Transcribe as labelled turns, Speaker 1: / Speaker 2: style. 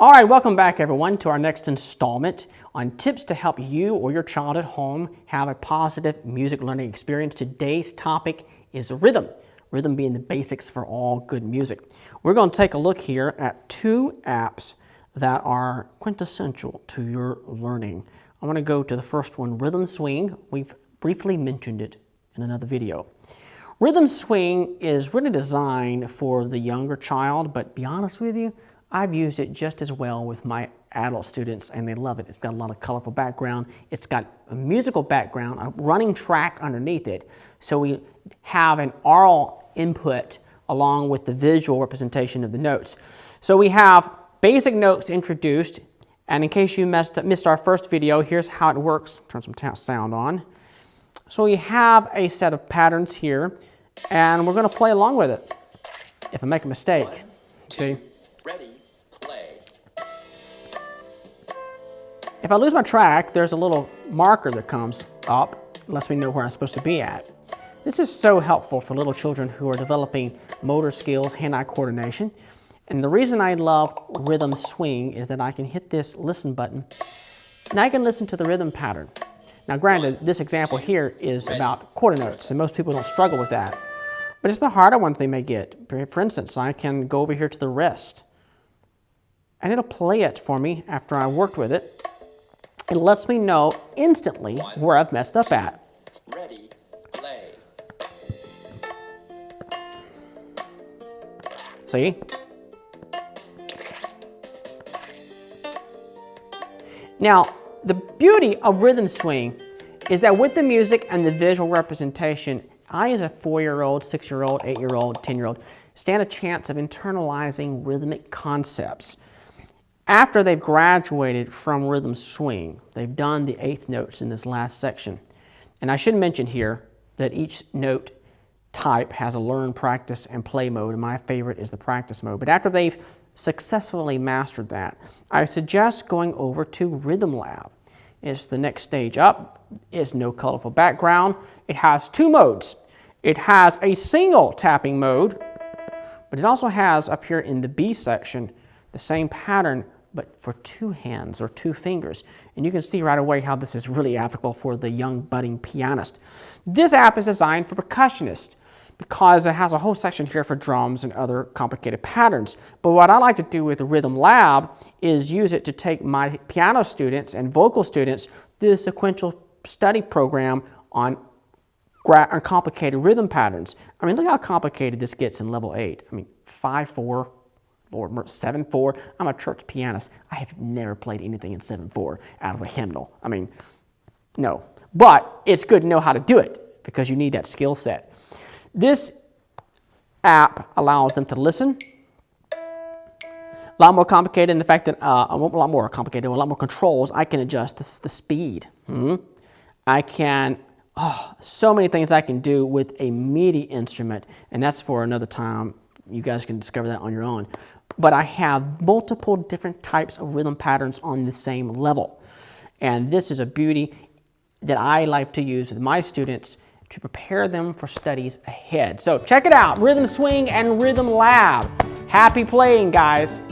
Speaker 1: All right, welcome back everyone to our next installment on tips to help you or your child at home have a positive music learning experience. Today's topic is rhythm. Rhythm being the basics for all good music. We're going to take a look here at two apps that are quintessential to your learning. I want to go to the first one, Rhythm Swing. We've briefly mentioned it in another video. Rhythm Swing is really designed for the younger child, but be honest with you, I've used it just as well with my adult students and they love it. It's got a lot of colorful background. It's got a musical background, a running track underneath it. So we have an aural input along with the visual representation of the notes. So we have basic notes introduced, and in case you missed our first video, here's how it works. Turn some sound on. So we have a set of patterns here, and we're going to play along with it. If I make a mistake, see? If I lose my track, there's a little marker that comes up, lets me know where I'm supposed to be at. This is so helpful for little children who are developing motor skills, hand-eye coordination. And the reason I love Rhythm Swing is that I can hit this listen button and I can listen to the rhythm pattern. Now granted, this example here is about quarter notes and most people don't struggle with that. But it's the harder ones they may get. For instance, I can go over here to the rest and it'll play it for me after I worked with it. It lets me know instantly where I've messed up at.
Speaker 2: Ready, play.
Speaker 1: See? Now, the beauty of Rhythm Swing is that with the music and the visual representation, I as a 4-year-old, 6-year-old, 8-year-old, 10-year-old stand a chance of internalizing rhythmic concepts. After they've graduated from Rhythm Swing, they've done the 8th notes in this last section. And I should mention here that each note type has a learn, practice, and play mode, and my favorite is the practice mode. But after they've successfully mastered that, I suggest going over to Rhythm Lab. It's the next stage up. It's no colorful background. It has two modes. It has a single tapping mode, but it also has up here in the B section the same pattern but for two hands or two fingers. And you can see right away how this is really applicable for the young budding pianist. This app is designed for percussionists because it has a whole section here for drums and other complicated patterns. But what I like to do with the Rhythm Lab is use it to take my piano students and vocal students through the sequential study program on complicated rhythm patterns. I mean, look how complicated this gets in level 8. I mean, 5/4. Lord, 7/4. I'm a church pianist. I have never played anything in 7/4 out of a hymnal. I mean, no. But it's good to know how to do it because you need that skill set. This app allows them to listen. A lot more complicated in the fact that, a lot more complicated, a lot more controls. I can adjust the speed. I can, so many things I can do with a MIDI instrument, and that's for another time. You guys can discover that on your own. But I have multiple different types of rhythm patterns on the same level. And this is a beauty that I like to use with my students to prepare them for studies ahead. So check it out, Rhythm Swing and Rhythm Lab. Happy playing, guys.